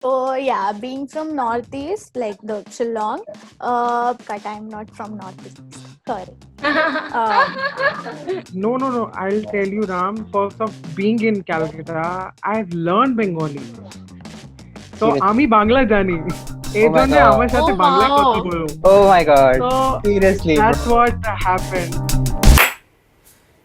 So yeah, being from Northeast, like the Shillong, but I'm not from Northeast. Sorry. No. I'll tell you, Ram. First of being in Calcutta, I've learned Bengali. So Seriously. আমি বাংলা জানি এই Oh my জন্য god. আমার সাথে Oh বাংলায় কথা wow. বলো Oh my god. so Seriously, that's bro. what happened.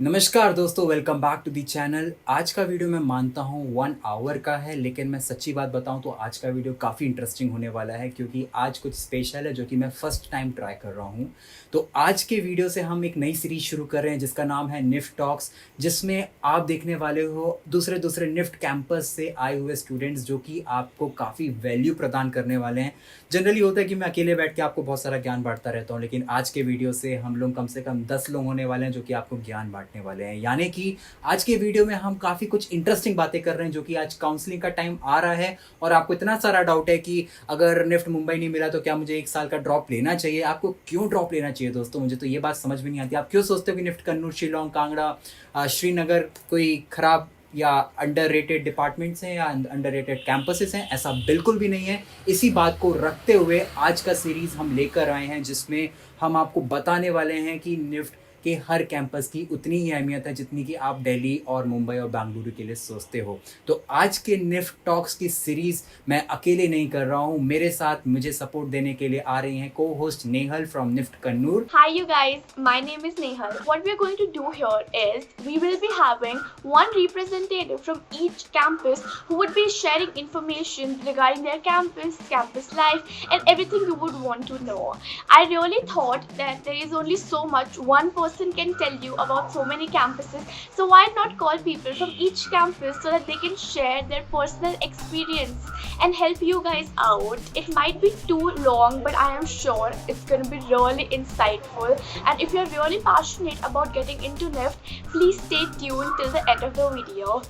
नमस्कार दोस्तों, welcome back to the channel. आज का वीडियो मैं मानता हूँ 1 आवर का है, लेकिन मैं सच्ची बात बताऊँ तो आज का वीडियो काफ़ी इंटरेस्टिंग होने वाला है, क्योंकि आज कुछ स्पेशल है जो कि मैं फ़र्स्ट टाइम ट्राई कर रहा हूँ। तो आज के वीडियो से हम एक नई सीरीज़ शुरू कर रहे हैं जिसका नाम है निफ्ट टॉक्स, जिसमें आप देखने वाले हो दूसरे दूसरे निफ्ट कैंपस से आए हुए स्टूडेंट्स जो कि आपको काफ़ी वैल्यू प्रदान करने वाले हैं। जनरली होता है कि मैं अकेले बैठ के आपको बहुत सारा ज्ञान बांटता रहता हूँ, लेकिन आज के वीडियो से हम लोग कम से कम 10 लोग होने वाले हैं जो कि आपको ज्ञान बांटने वाले हैं। यानी कि आज के वीडियो में हम काफ़ी कुछ इंटरेस्टिंग बातें कर रहे हैं, जो कि आज काउंसलिंग का टाइम आ रहा है और आपको इतना सारा डाउट है कि अगर निफ्ट मुंबई नहीं मिला तो क्या मुझे 1 साल का ड्रॉप लेना चाहिए। आपको क्यों ड्रॉप लेना चाहिए दोस्तों, मुझे तो ये बात समझ में नहीं आती। आप क्यों सोचते हो कि निफ्ट कन्नूर, शिलोंग, कांगड़ा, श्रीनगर कोई खराब या अंडररेटेड डिपार्टमेंट्स हैं या अंडररेटेड कैंपसेस हैं? ऐसा बिल्कुल भी नहीं है। इसी बात को रखते हुए आज का सीरीज़ हम लेकर आए हैं, जिसमें हम आपको बताने वाले हैं कि निफ्ट के हर कैंपस की उतनी ही अहमियत है जितनी कि आप दिल्ली और मुंबई और बेंगलुरु के लिए सोचते हो। तो आज के निफ्ट टॉक्स की सीरीज़ मैं अकेले नहीं कर रहा हूँ, मेरे साथ मुझे सपोर्ट देने के लिए आ रही हैं को host Nehal from NIFT Kannur. Hi you guys, my name is Nehal. What we are going to do here is we will be having one representative from each campus who would be sharing information regarding their campus, campus life and everything you would want to know. I really thought that there is only so much one person can tell you about so many campuses, so why not call people from each campus so that they can share their personal experience and help you guys out. It might be too long, but I am sure it's going to be really insightful. And if you're really passionate about getting into NIFT, please stay tuned till the end of the video.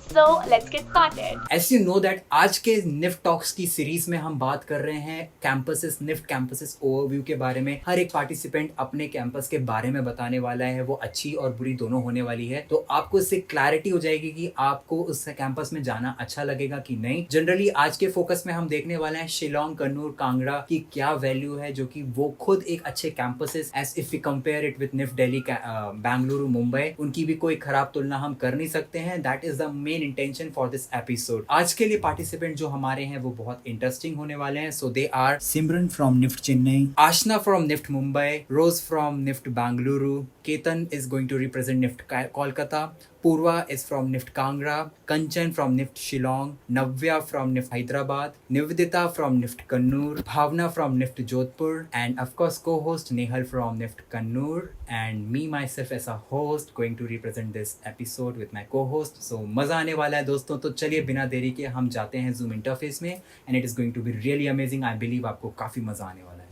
So let's get started. As you know that आज के NIFT talks की series में हम बात कर रहे हैं campuses, NIFT campuses overview के बारे में। हर एक पार्टिसिपेंट अपने कैंपस के बारे में बताने वाला है, वो अच्छी और बुरी दोनों होने वाली है। तो आपको इससे क्लैरिटी हो जाएगी कि आपको उस कैंपस में जाना अच्छा लगेगा कि नहीं। जनरली आज के फोकस में हम देखने वाले हैं शिलोंग, कन्नूर, कांगड़ा की क्या वैल्यू है, जो कि वो खुद एक अच्छे campuses as if we compare it with NIFT Delhi, Bengaluru, Mumbai, उनकी भी कोई खराब तुलना हम कर नहीं सकते हैं। That is the main intention for this episode. आज के लिए पार्टिसिपेंट जो हमारे हैं वो बहुत इंटरेस्टिंग होने वाले हैं। So they are Simran from NIFT Chennai, Aashna from NIFT Mumbai, Rose from NIFT Bengaluru, Ketan is going to represent NIFT Kolkata, Purva is from NIFT Kangra, Kanchan from NIFT Shillong, Navya from NIFT Hyderabad, Nivedita from NIFT Kannur, Bhavna from NIFT Jodhpur, and of course co-host Nehal from NIFT Kannur, and me myself as a host going to represent this episode with my co-host. So मजा आने वाला है दोस्तों। तो चलिए बिना देरी के हम जाते हैं Zoom इंटरफेस में, and it is going to be really amazing. I believe आपको काफी मजा आने वाला है।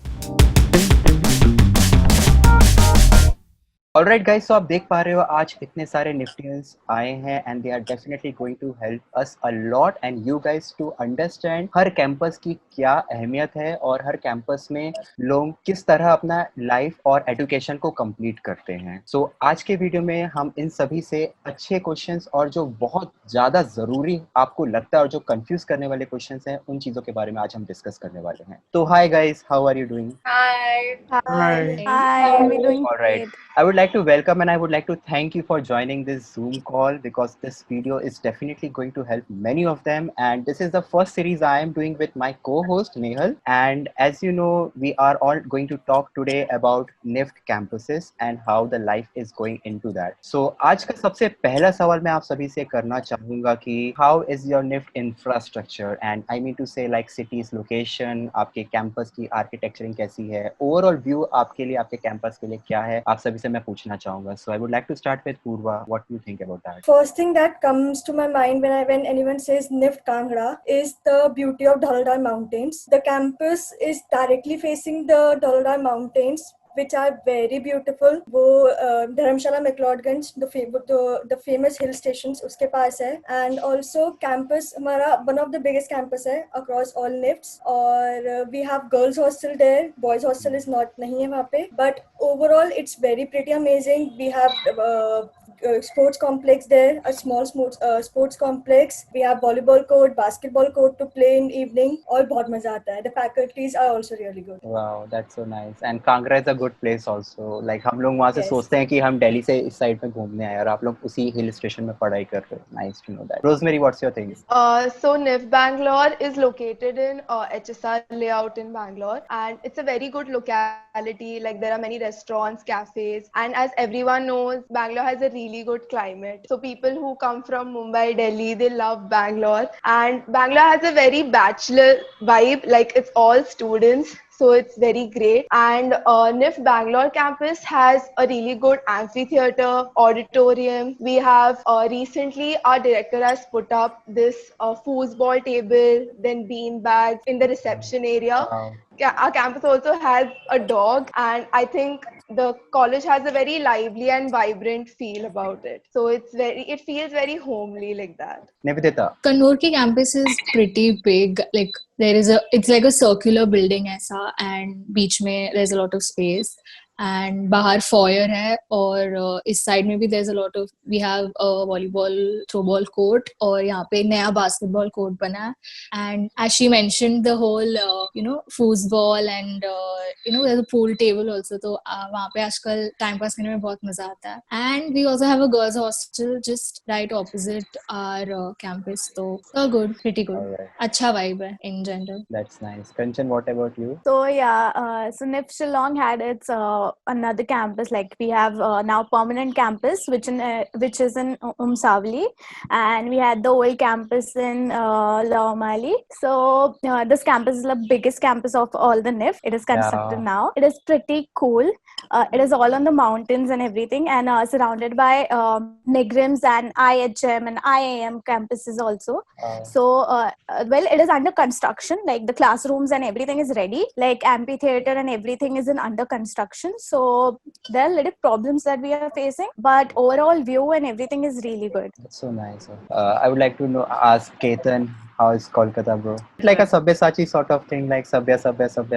ऑलराइट गाइस, तो आप देख पा रहे हो आज इतने सारे निफ्टियंस आए हैं and they are definitely going to help us a lot and you guys to understand हर कैंपस की क्या अहमियत है और हर कैंपस में लोग किस तरह अपना लाइफ और एजुकेशन को कंप्लीट करते हैं। सो आज के वीडियो में हम इन सभी से अच्छे क्वेश्चंस और जो बहुत ज़्यादा ज़रूरी आपको लगता है और जो कंफ्यूज करने वाले क्वेश्चंस हैं उन चीज़ों के बारे में आज हम डिस्कस करने वाले हैं। तो hi guys, how are you doing? Hi, we're doing All right. great. I would like to welcome and I would like to thank you for joining this Zoom call because this video is definitely going to help many of them. And this is the first series I am doing with my co-host Nehal. And as you know, we are all going to talk today about NIFT campuses and how the life is going into that. So आज का सबसे पहला सवाल मैं आप सभी से करना चाहूँगा कि how is your NIFT infrastructure? And I mean to say like cities, location, आपके campus की architecturing कैसी है, overall view आपके लिए, आपके campus के लिए क्या है, आप सभी से मैं पूछना चाहूंगा। So I would like to start with Purva. What do you think about that? First thing that comes to my mind when anyone says NIFT Kangra is the beauty of Dholadar Mountains. The campus is directly facing the Dholadar Mountains, which are very beautiful. वो धर्मशाला McLeodganj the famous hill stations उसके पास है, and also campus हमारा one of the biggest campus है across all NIFTs, और we have girls hostel there, boys hostel is not नहीं है वहाँ पे, but overall it's very pretty amazing. We have sports complex there, a small sports complex. We have volleyball court, basketball court to play in evening. All बहुत मजा आता है. The faculties are also really good. Wow, that's so nice. And Kangra is a good place also. Like हम लोग वहाँ से Yes. सोचते हैं कि हम दिल्ली से इस साइड में घूमने आए और आप लोग उसी हिल स्टेशन में पढ़ाई कर रहे हो. Nice to know that. Rosemary, what's your thing? So NIF Bangalore is located in HSR layout in Bangalore, and it's a very good locality. Like there are many restaurants, cafes, and as everyone knows, Bangalore has a really good climate. So people who come from Mumbai, Delhi, they love Bangalore, and Bangalore has a very bachelor vibe. Like it's all students. So it's very great. And NIF Bangalore campus has a really good amphitheater, auditorium. We have recently our director has put up this foosball table, then bean bags in the reception area. Wow. Our campus also has a dog, and I think the college has a very lively and vibrant feel about it. So it feels very homely like that. Nivedita. Kannur ki campus is pretty big. Like it's like a circular building ऐसा, and बीच में there's a lot of space. And बाहर foyer है, और इस side में भी there's a lot of, we have a volleyball throwball court, और यहाँ पे नया basketball court बना है. And as she mentioned, the whole foosball and there's a pool table also. तो वहाँ पे आजकल time pass करने में बहुत मजा आता है. And we also have a girls hostel just right opposite our campus. So all good, pretty good. Alright. अच्छा vibe है in general. That's nice. Kanchan, what about you? So yeah, so NIF Shillong had its another campus. Like we have now permanent campus, which is in Umsavli, and we had the old campus in Laomali. So this campus is the biggest campus of all the NIF. It is constructed now. It is pretty cool. It is all on the mountains and everything, and surrounded by Nigrims and IHM and IAM campuses also. So well, it is under construction. Like the classrooms and everything is ready. Like amphitheater and everything is in under construction. So there are little problems that we are facing, but overall view and everything is really good. That's so nice. I would like to ask Ketan, how is Kolkata, bro? Like a Sabyasachi sort of thing, like Sabya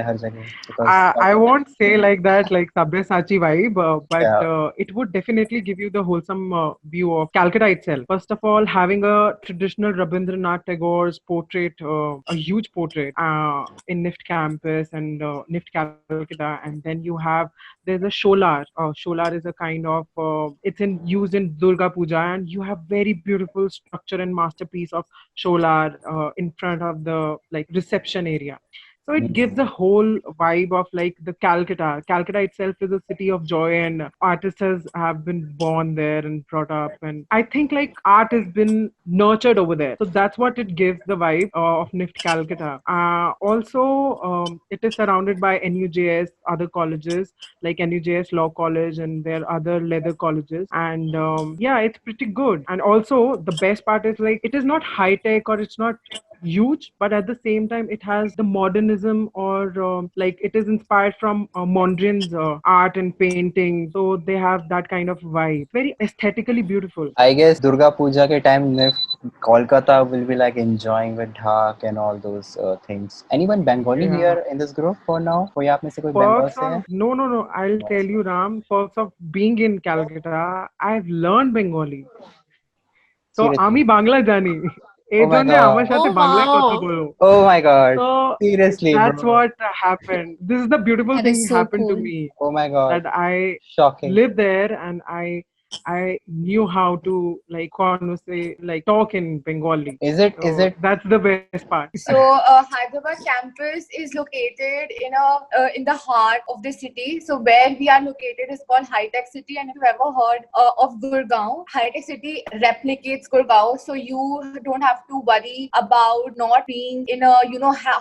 har jagah. I won't say like that, like Sabyasachi vibe, but it would definitely give you the wholesome view of Calcutta itself. First of all, having a traditional Rabindranath Tagore's portrait, a huge portrait in NIFT campus and NIFT Calcutta, and then there's a Sholar. Sholar is a kind of, it's used in Durga Puja, and you have very beautiful structure and masterpiece of Sholar in front of the reception area. So it gives the whole vibe of like the Calcutta. Calcutta itself is a city of joy, and artists have been born there and brought up. And I think like art has been nurtured over there. So that's what it gives the vibe of NIFT Calcutta. Also, it is surrounded by NUJS, other colleges like NUJS Law College, and there are other leather colleges. And it's pretty good. And also the best part is like it is not high tech or it's not huge, but at the same time it has the modernism, or like it is inspired from Mondrian's art and painting, so they have that kind of vibe, very aesthetically beautiful. I guess Durga Puja ke time Kolkata will be like enjoying with Dhak and all those things. Anyone Bengali here in this group for now? Koi aap mein se koi Bengal se hai? No, I'll tell you, Ram, perks of being in Calcutta, I've learned Bengali. So ami Bangla jani. Oh my god. So seriously, that's bro. what happened. This is the beautiful That thing is so happened to cool. me. Oh my god. That I Shocking. lived there, and I knew how to talk in Bengali. Is it? That's the best part. So Hyderabad campus is located in the heart of the city. So where we are located is called High Tech City, and if you've ever heard of Gurgaon, High Tech City replicates Gurgaon. So you don't have to worry about not being in a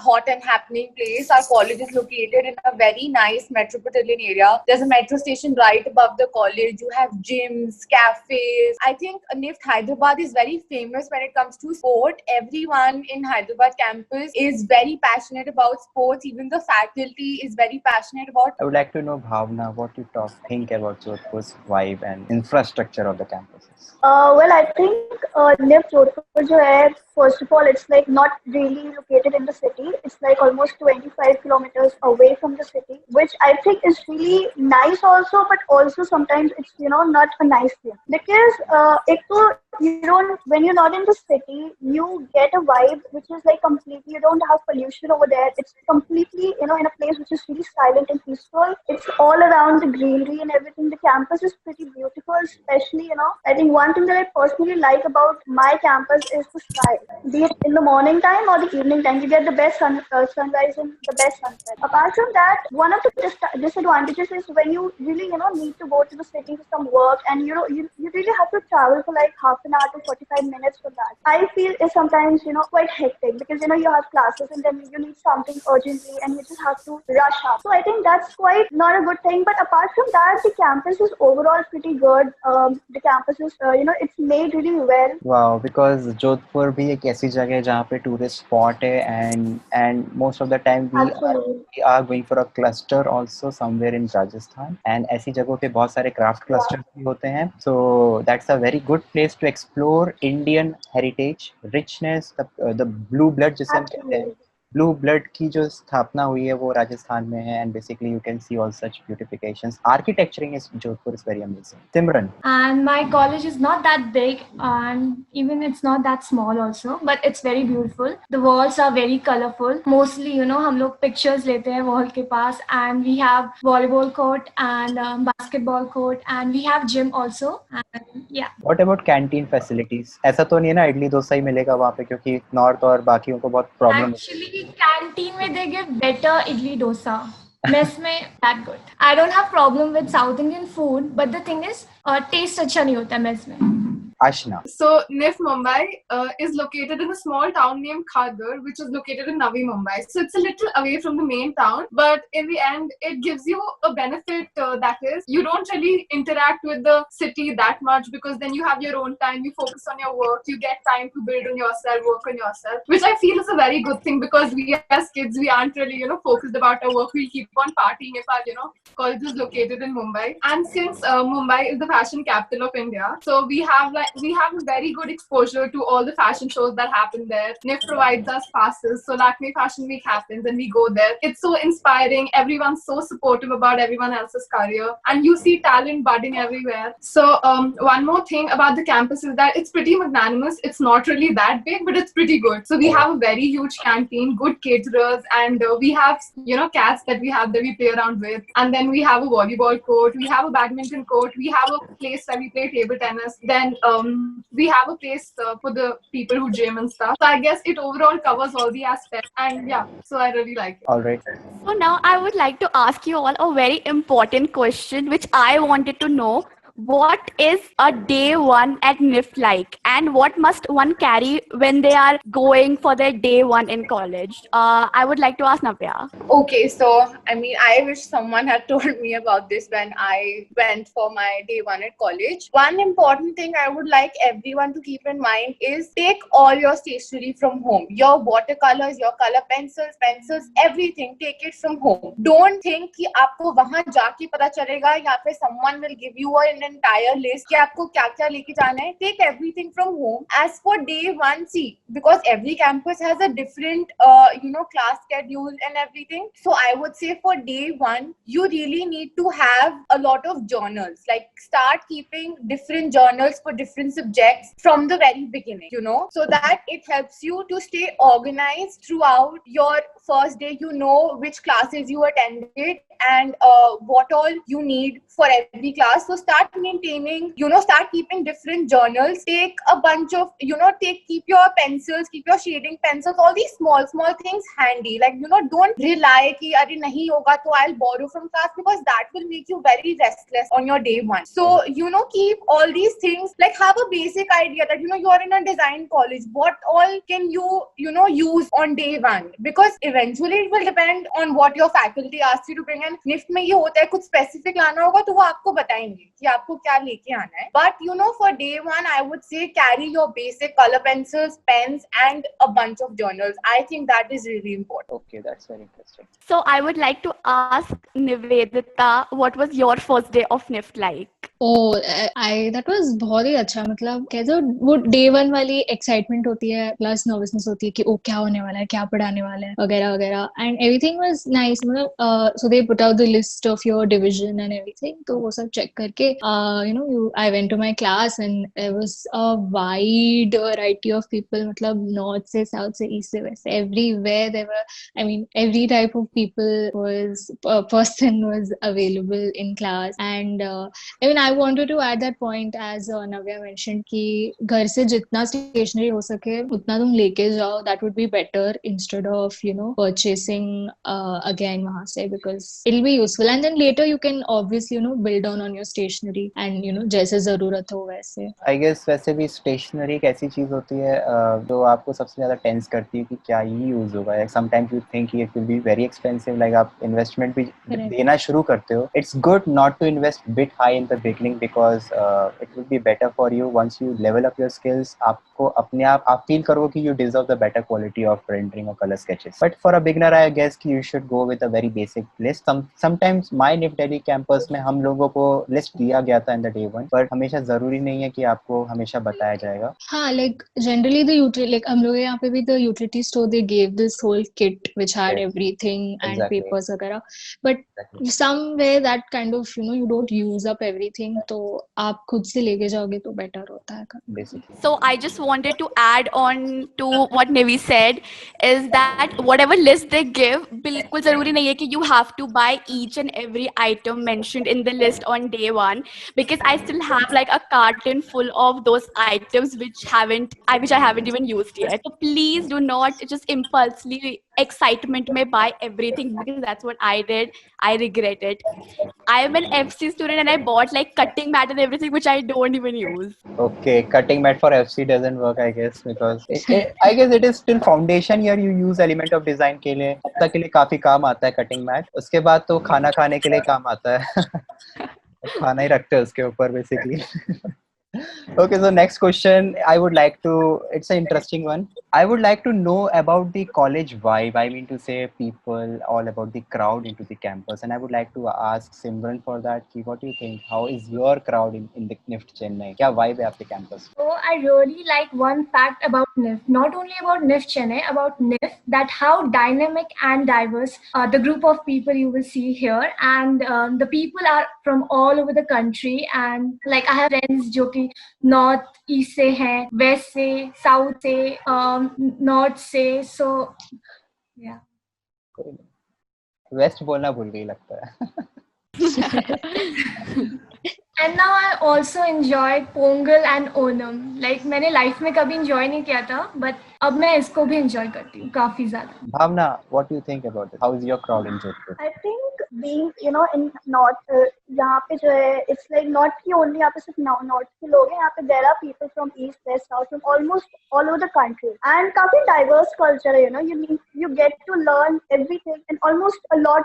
hot and happening place. Our college is located in a very nice metropolitan area. There's a metro station right above the college. You have gyms, cafes. I think NIFT Hyderabad is very famous when it comes to sport. Everyone in Hyderabad campus is very passionate about sports. Even the faculty is very passionate about. I would like to know, Bhavna, what you think about Jodhpur's vibe and infrastructure of the campuses. Well, I think NIFT Jodhpur jo hai, first of all, it's like not really located in the city. It's like almost 25 kilometers away from the city, which I think is really nice also, but also sometimes it's not a nice thing because एक तो you don't, when you're not in the city, you get a vibe which is like completely, you don't have pollution over there. It's completely, in a place which is really silent and peaceful. It's all around the greenery and everything. The campus is pretty beautiful, especially, I think one thing that I personally like about my campus is the sky. Be it in the morning time or the evening time, you get the best sunrise and the best sunset. Apart from that, one of the disadvantages is when you really, need to go to the city for some work, and you really have to travel for like half an hour to 45 minutes for that. I feel is sometimes, quite hectic because, you have classes and then you need something urgently and you just have to rush up. So I think that's quite not a good thing. But apart from that, the campus is overall pretty good. The campus is, it's made really well. Wow, because Jodhpur भी एक ऐसी जगह है जहाँ पे tourist spot है and most of the time we are going for a cluster also somewhere in Rajasthan, and ऐसी जगहों पे बहुत सारे craft clusters भी होते हैं. So that's a very good place to explore Indian heritage, richness, the blue blood जिसे हम कहते हैं. ब्लू ब्लड की जो स्थापना हुई है वो राजस्थान में है, and basically you can see all such beautifications. Architecturing is Jodhpur is very amazing. Simran. And my college is not that big, and even it's not that small also, but it's very beautiful. The walls are very colorful. Mostly, हम लोग pictures लेते हैं wall के पास, and we have volleyball court and basketball court, and we have gym also. And yeah. What about canteen facilities? ऐसा तो नहीं है ना इडली डोसा ही मिलेगा वहाँ पे, क्योंकि नॉर्थ और बाकियों को बहुत प्रॉब्लम. Actually, canteen में they give better idli dosa. Mess में that good. I don't have problem with South Indian food, but the thing is, taste अच्छा नहीं होता mess में. Ashna. So NIF Mumbai is located in a small town named Khadar, which is located in Navi Mumbai. So it's a little away from the main town, but in the end, it gives you a benefit that is, you don't really interact with the city that much because then you have your own time, you focus on your work, you get time to build on yourself, work on yourself, which I feel is a very good thing because we as kids, we aren't really, focused about our work. We keep on partying if our, college is located in Mumbai. And since Mumbai is the fashion capital of India, so we have a very good exposure to all the fashion shows that happen there. NIF provides us passes, so Lakme Fashion Week happens and we go there. It's so inspiring. Everyone's so supportive about everyone else's career, and you see talent budding everywhere. So one more thing about the campus is that it's pretty magnanimous. It's not really that big, but it's pretty good. So we have a very huge canteen, good caterers, and we have cats that we play around with, and then we have a volleyball court, we have a badminton court, we have a place where we play table tennis, then we have a place for the people who gym and stuff. So I guess it overall covers all the aspects, and yeah, so I really like it. All right. So now I would like to ask you all a very important question which I wanted to know. What is a day one at NIF like, and what must one carry when they are going for their day one in college? I would like to ask Navya. Okay, so I wish someone had told me about this when I went for my day one at college. One important thing I would like everyone to keep in mind is take all your stationery from home. Your watercolors, your color pencils, everything. Take it from home. Don't think कि आपको वहाँ जाके पता चलेगा या फिर someone will give you an entire list कि आपको क्या-क्या लेके जाना है. Take everything from home. As for day one, see, because every campus has a different, class schedule and everything. So I would say for day one, you really need to have a lot of journals. Like start keeping different journals for different subjects from the very beginning, so that it helps you to stay organized throughout your first day. You know which classes you attended and what all you need for every class. So start maintaining, start keeping different journals. Take a bunch of, keep your pencils, keep your shading pencils, all these small things handy. Like, don't rely ki arey nahi hoga to I'll borrow from class, because that will make you very restless on your day one. So, keep all these things, like have a basic idea that, you're in a design college. What all can you, use on day one? Because eventually it will depend on what your faculty asks you to bring. And NIF में ये होता है कुछ specific लाना होगा तो वो आपको बताएंगे कि आपको क्या लेके आना है. But for day one, I would say carry your basic color pencils, pens, and a bunch of journals. I think that is really important. Okay, that's very interesting. So I would like to ask Nivedita, what was your first day of NIF like? that was बहुत ही अच्छा. मतलब कैसे वो day one वाली excitement होती है plus nervousness होती है कि क्या होने वाला है, क्या पढ़ाने वाला है वगैरह वगैरह, and everything was nice. मतलब so they put out the list of your division and everything, तो वो सब check करके I went to my class and there was a wide variety of people, मतलब north से south से east से west, everywhere there were, I mean, every type of people person was available in class. And I mean, I wanted to add that point as Navya mentioned कि घर से जितना stationery हो सके उतना तुम लेके जाओ, that would be better instead of purchasing again वहाँ से, because it'll be useful and then later you can obviously build on your stationery and जैसे जरूरत हो वैसे. I guess वैसे भी stationery एक ऐसी चीज होती है जो आपको सबसे ज्यादा टेंस करती है कि क्या ही यूज होगा. Like sometimes you think it will be very expensive, like आप इन्वेस्टमेंट भी देना शुरू करते हो. It's good not to invest bit high in the beginning because it will be better for you once you level up your skills. आपको अपने आप feel करोगे कि you deserve the better quality of rendering or color sketches. But for a beginner, I guess you should go with a very basic list. Sometimes my NIFT Delhi campus में हम लोगों को list दिया गया था in the day one, but हमेशा जरूरी नहीं है कि आपको हमेशा बताया जाएगा. हाँ, like generally the utility, like हम लोग यहाँ पे भी the utility store they gave this whole kit which had everything and papers वगैरह, but somewhere that kind of you don't use up everything, तो आप खुद से लेके जाओगे तो better होता है. So I just wanted to add on to what Nivi said is that whatever list they give, बिल्कुल ज़रूरी नहीं है कि you have to buy each and every item mentioned in the list on day one, because I still have like a carton full of those items which I haven't even used yet. So please do not just impulsively excitement may buy everything, because that's what I did. I regret it. I am an FC student and I bought like cutting mat and everything which I don't even use. Okay, cutting mat for FC doesn't work, I guess, because I guess it is still foundation here. You use element of design के लिए, अब तक के लिए काफी काम आता है cutting mat. उसके बाद तो खाना खाने के लिए काम आता है. खाना ही रखते हैं उसके ऊपर basically. Okay, so next question, it's an interesting one. I would like to know about the college vibe. I mean to say people, all about the crowd into the campus. And I would like to ask Simran for that, what do you think? How is your crowd in the NIFT Chennai? Kya vibe hai aapke campus? So I really like one fact about NIFT, not only about NIFT Chennai, about NIFT, that how dynamic and diverse the group of people you will see here. And the people are from all over the country. And like I have friends जो कि north east से हैं, waste से, south से, north से, सो या waste बोलना भूल गई लगता है. And now I also enjoy Pongal and Onam. Like मैंने लाइफ में कभी enjoy नहीं किया था, but अब मैं इसको भी enjoy करती हूँ काफी ज़्यादा. भावना, what do you think about it? How is your crowd in Jodhpur? I think being in north, यहाँ पे जो है it's like not कि only यहाँ पे सिर्फ north के लोग हैं, यहाँ पे there are people from east, west, south, from almost all over the country, and काफी diverse culture है. You get to learn everything and almost a lot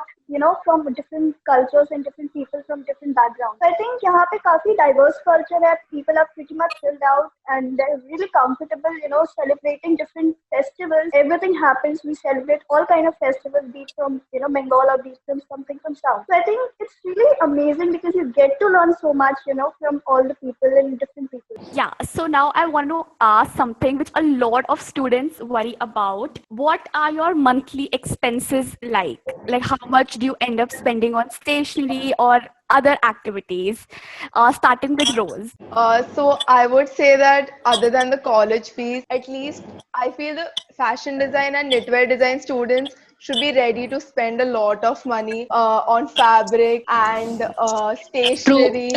from different cultures and different people from different backgrounds. So I think यहाँ पे काफी diverse culture है. People are pretty much chilled out and they're really comfortable, celebrating different festivals. Everything happens. We celebrate all kind of festivals, be it from Bengal or be it from something from South. So I think it's really amazing because you get to learn so much, from all the people and different people. Yeah. So now I want to ask something which a lot of students worry about. What are your monthly expenses like? Like how much do you end up spending on stationery or other activities, starting with Rose? So I would say that other than the college fees, at least I feel the fashion design and knitwear design students should be ready to spend a lot of money on fabric and stationery.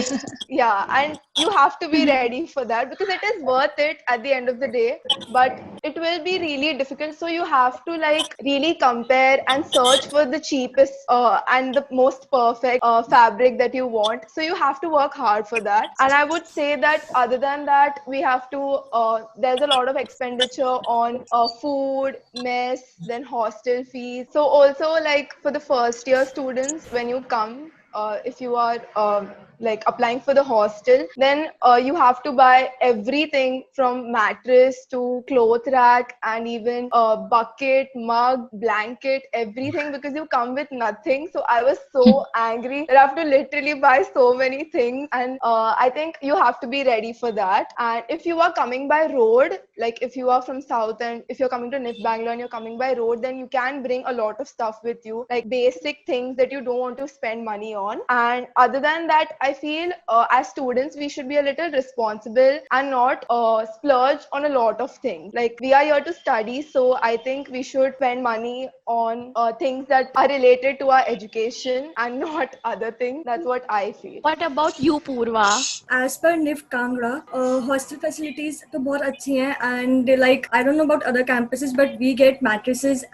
Yeah, and you have to be ready for that because it is worth it at the end of the day, but it will be really difficult. So you have to really compare and search for the cheapest and the most perfect fabric that you want. So you have to work hard for that. And I would say that other than that, we have to, there's a lot of expenditure on food, mess, then hostel fees. So also for the first year students, when you come, if you are applying for the hostel, then you have to buy everything from mattress to cloth rack and even bucket, mug, blanket, everything, because you come with nothing. So I was so angry that I have to literally buy so many things, and I think you have to be ready for that. And if you are coming by road, if you are from South and if you're coming to NIFT Bangalore and you're coming by road, then you can bring a lot of stuff with you, like basic things that you don't want to spend money on. And other than that, I feel as students we should be a little responsible and not splurge on a lot of things. Like we are here to study, so I think we should spend money on things that are related to our education and not other things. That's what I feel. What about you, Purva? As per NIFT Kangra, hostel facilities तो बहुत अच्छी हैं, and like I don't know about other campuses, but we get mattresses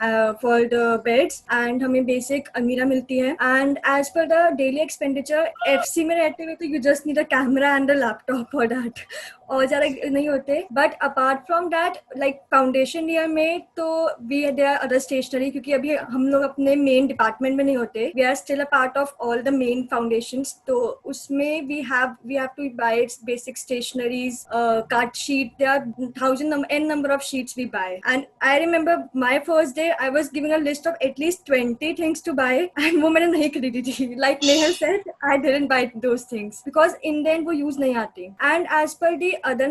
for the beds and हमें basic अलमीरा मिलती है. And as per the daily expenditure, FC में रहते हुए तो you just need a camera and a laptop for that. और ज़्यादा नहीं होते. But apart from that, like foundation year में तो there are other stationery, क्योंकि अभी हम लोग अपने main department में नहीं होते. We are still a part of all the main foundations. तो उसमें we have to buy its basic stationeries, cut sheet. There are n number of sheets we buy. And I remember my first day, I was giving a list of at least 20 things to buy, and वो मैंने नहीं खरीदी थी. Like Nehal said, I didn't buy those things because in the end वो use नहीं आती. And as per the other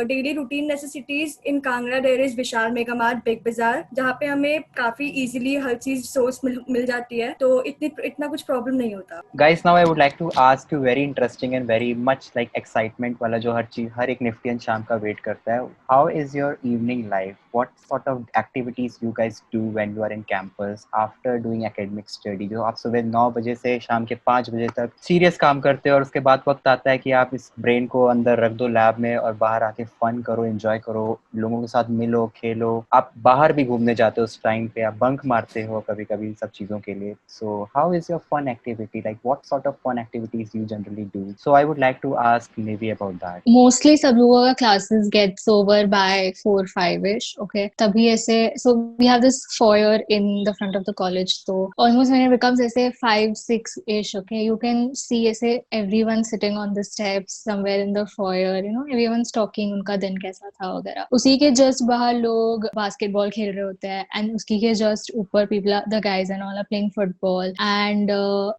daily routine necessities in Kangra, there is Vishal Mega Mart, Big Bazaar, जहाँ पे हमें काफी easily हर चीज source मिल जाती है, तो इतना कुछ problem नहीं होता. Guys, now I would like to ask you very interesting and very much like excitement वाला जो हर एक निफ्टियन शाम का वेट करता है. How is your evening life? What sort of activities you guys do when you are in campus after doing academic study? जो आप सुबह 9 बजे से शाम के 5 बजे तक सीरियस काम करते हो और उसके बाद वक्त आता है कि आप इस ब्रेन को अंदर रख दो लैब में और बाहर आके फन करो, एंजॉय करो, लोगों के साथ मिलो, खेलो. आप बाहर भी घूमने जाते हो उस टाइम पे, आप बंक मारते हो कभी कभी सब चीज़ों के लिए. So how is your fun activity? Like what sort of fun activities you generally do? So I would like to ask Nivi about that. Mostly सब लोगों का classes gets over by 4-5ish. Okay, तभी ऐसे, so we have this foyer in the front of the college, so almost when it becomes ऐसे 5-6ish, okay, you can see ऐसे everyone sitting on the steps somewhere in the foyer, you know, everyone's talking उनका दिन कैसा था वगैरह. उसी के just बाहर लोग basketball खेल रहे होते हैं, and उसकी के just ऊपर the guys and all are playing football. And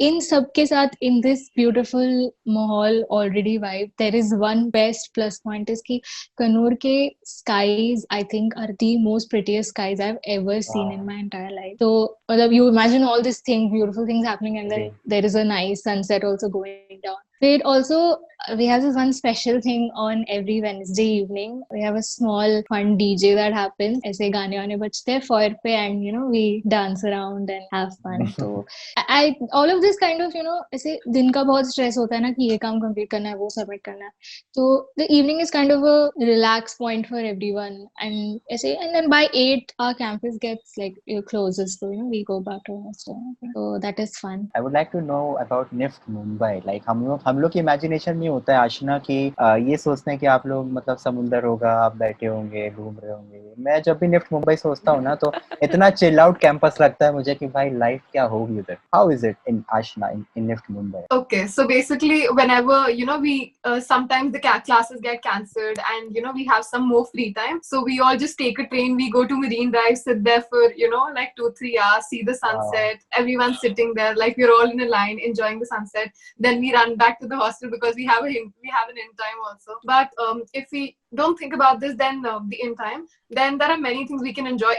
in सब के साथ in this beautiful माहौल already vibe, there is one best plus point is कि कन्नूर के skies I think are the most prettiest skies I've ever seen in my entire life. So मतलब you imagine all these things, beautiful things happening, and then there is a nice sunset also going down. It also, we have this one special thing on every Wednesday evening. We have a small fun DJ that happens. ऐसे गाने वाने बजते हैं foyer पे, and you know we dance around and have fun. So all of this kind of, you know, ऐसे दिन का बहुत stress होता है ना कि ये काम complete करना है, वो submit करना है. So the evening is kind of a relax point for everyone. And ऐसे, and then by 8 our campus gets like closes, so you know we go back to our hostel. So that is fun. I would like to know about NIFT Mumbai. Like हम लोग की imagination में होता है आशना कि ये सोचते हैं कि आप लोग मतलब समुंदर होगा, आप बैठे होंगे, घूम रहे होंगे. मैं जब भी निफ्ट मुंबई सोचता हूँ ना तो इतना चिल आउट कैंपस लगता है मुझे कि भाई लाइफ क्या होगी उधर. How is it in Aashna in NIFT Mumbai? Okay, so basically whenever we sometimes the classes get cancelled and we have some more free time, so we all just take a train, we go to Marine Drive, sit there for like 2-3 hours, see the sunset. Everyone's sitting there like we're all in a line enjoying the sunset. Then we run back to the hostel because we have an in time also. But if we don't think about this, then the in time, then there are many things we can enjoy.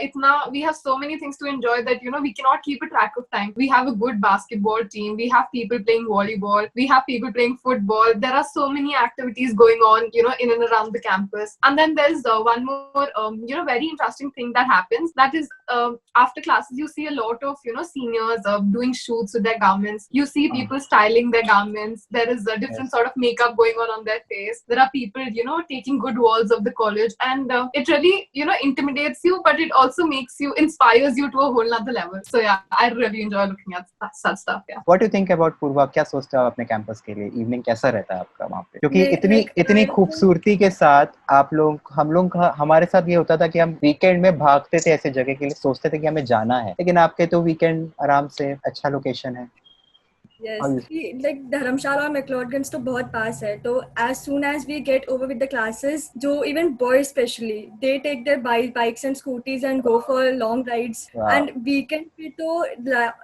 We have so many things to enjoy that we cannot keep a track of time. We have a good basketball team, we have people playing volleyball, we have people playing football. There are so many activities going on in and around the campus. And then there's one more very interesting thing that happens, that is after classes you see a lot of seniors doing shoots with their garments. You see people styling their garments. There is a different sort of makeup going on their face. There are people taking good walls of the college, and it really intimidates you, but it also inspires you to a whole nother level. So yeah, I really enjoy looking at such stuff. Yeah. What do you think about Purva? क्या सोचते हो अपने campus के लिए? Evening कैसा रहता है आपका वहाँ पे? क्योंकि इतनी खूबसूरती के साथ हमारे साथ ये होता था कि हम वीकेंड में भागते थे ऐसे जगह के लिए, सोचते थे कि हमें जाना है, लेकिन आपके तो वीकेंड आराम से अच्छा लोकेशन है. Yes, like धर्मशाला और मैक्लोडगंज तो बहुत पास है, तो as soon as we get over with the classes, जो even boys especially, they take their bikes and scooties and go for long rides. Wow. And weekend पे तो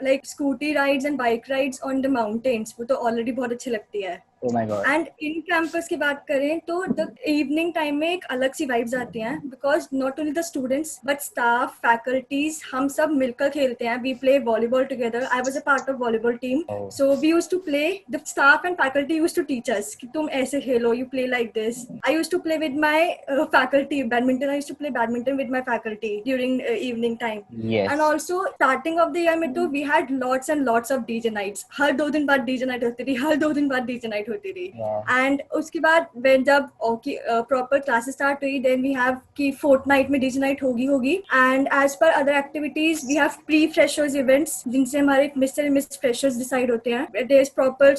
like scooty rides and bike rides on the mountains, वो तो already बहुत अच्छी लगती है. Oh my god. And in campus की बात करें तो द इवनिंग टाइम में एक अलग सी वाइब्स आती हैं because not only the students but staff faculties हम सब मिलकर खेलते हैं. We play volleyball together. I was a part of volleyball team. So we used to play. The staff and faculty used to teach us कि तुम ऐसे खेलो, you play like this. I used to play with my faculty badminton. I used to play badminton with my faculty during evening time. And also starting off the year में तो we had lots and lots of DJ nights. हर 2 दिन बाद DJ night होती थी, हर 2 दिन बाद DJ night होती थी. एंड उसके बाद जब प्रॉपर क्लासेस स्टार्ट हुई देन वी हैव कि फोर्टनाइट में डीजे नाइट होगी. And as per other activities we have pre freshers events जिनसे हमारे mister and miss freshers decide होते हैं. देयर इज प्रॉपर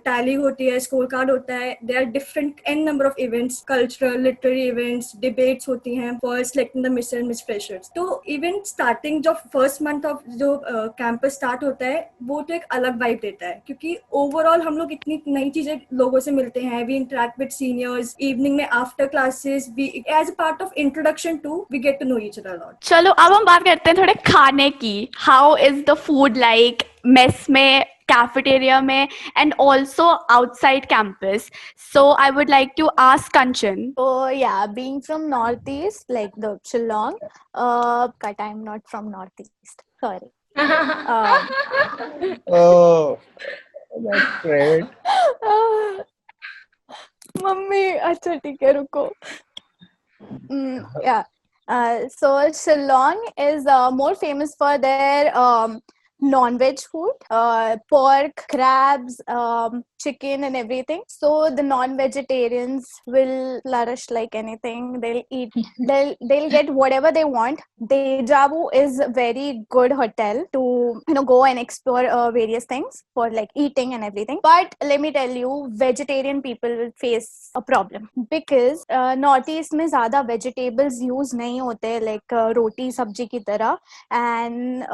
टैली होती है, स्कोर कार्ड होता है. There are different an number of events, cultural literary events, debates होती हैं for selecting the mister and miss freshers. तो इवन स्टार्टिंग जो फर्स्ट मंथ ऑफ जो कैंपस स्टार्ट होता है वो तो एक अलग वाइब देता है क्योंकि ओवरऑल हम लोग इतनी नई चीजें लोगों से मिलते हैं. We interact with seniors. Evening में after classes we as a part of introduction too we get to know each other lot. चलो अब हम बात करते हैं थोड़े खाने की. How is the food like mess में, cafeteria में, and also outside campus? So I would like to ask Kanchan. So yeah, being from Northeast, like the Shillong, but I'm not from Northeast. Sorry. Oh, that's great. Mummy अच्छा ठीक है रुको. Yeah. So Shillong is more famous for their non-veg food, pork, crabs, chicken and everything. So the non-vegetarians will flourish like anything. They'll eat, they'll get whatever they want. Deja Vu is a very good hotel to go and explore various things for like eating and everything. But let me tell you, vegetarian people will face a problem because northeast में ज़्यादा vegetables use नहीं होते like रोटी सब्जी की तरह. And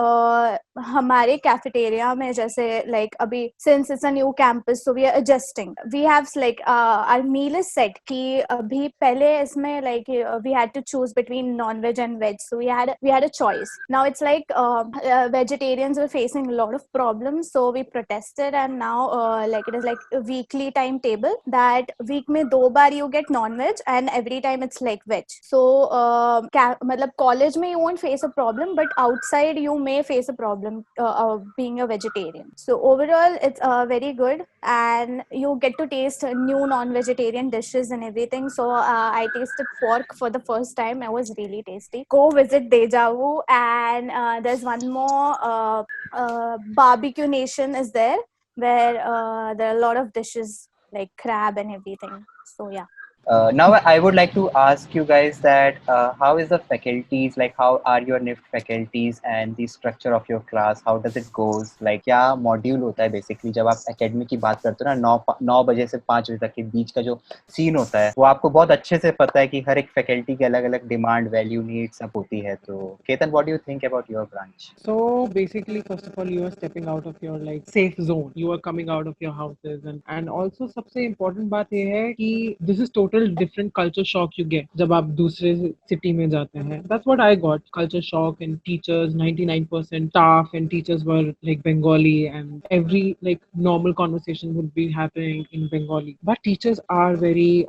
हमारे cafeteria में जैसे like अभी since it's a new campus so we are adjusting. We have like our meal is set कि अभी पहले इसमें like we had to choose between non-veg and veg, so we had a choice. Now it's like vegetarians were facing a lot of problems, so we protested and now like it is like a weekly timetable that week में 2 बार you get non-veg and every time it's like veg. So मतलब college में you won't face a problem but outside you may face a problem being a vegetarian. So overall it's very good and you get to taste new non-vegetarian dishes and everything. So I tasted pork for the first time. It was really tasty. Go visit Deja Vu. And there's one more Barbecue Nation is there where there are a lot of dishes like crab and everything. So yeah. Now I would like to ask you guys that how is the faculties, like how are your NIFT faculties and the structure of your class, how does it goes, like क्या module होता है basically जब आप academy की बात करते हो ना 9 बजे से 5 बजे तक के बीच का जो सीन होता है वो आपको बहुत अच्छे से पता है कि हर एक फैकल्टी की अलग अलग डिमांड वैल्यू नीड सब होती है. तो Ketan, what do you think about your branch? So basically first of all you are stepping out of your like safe zone, you are coming out of your houses and also सबसे important बात ये है कि this is total different culture shock you get जब आप दूसरे city में जाते हैं. That's what I got, culture shock. And teachers, 99% staff and teachers were like Bengali and every like normal conversation would be happening in Bengali. But teachers are very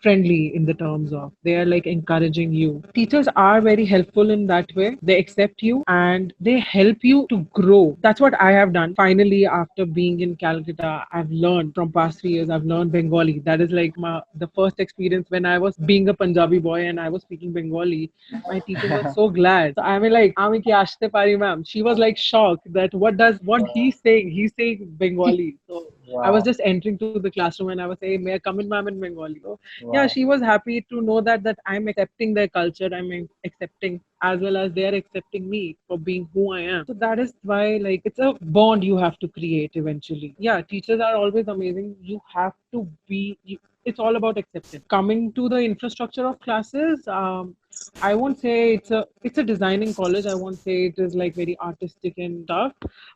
friendly in the terms of they are like encouraging you. Teachers are very helpful in that way. They accept you and they help you to grow. That's what I have done. Finally, after being in Calcutta, I've learned from past 3 years, I've learned Bengali. That is like the first experience when I was being a Punjabi boy and I was speaking Bengali. My teacher was so glad. So I mean like, Ami ki ashte pari ma'am. She was like shocked that what he's saying. He's saying Bengali. So wow. I was just entering to the classroom and I was saying, may I come in ma'am in Bengali? So wow. Yeah, she was happy to know that I'm accepting their culture. I'm accepting as well as they're accepting me for being who I am. So that is why like it's a bond you have to create eventually. Yeah, teachers are always amazing. You have to be... It's all about acceptance. Coming to the infrastructure of classes, I won't say it's a designing college. I won't say it is like very artistic and tough,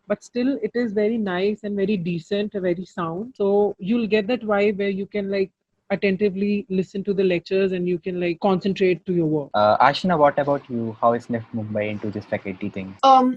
but still it is very nice and very decent, very sound. So you'll get that vibe where you can like attentively listen to the lectures and you can like concentrate to your work. Ashna, what about you? How is NIFT Mumbai into this faculty thing?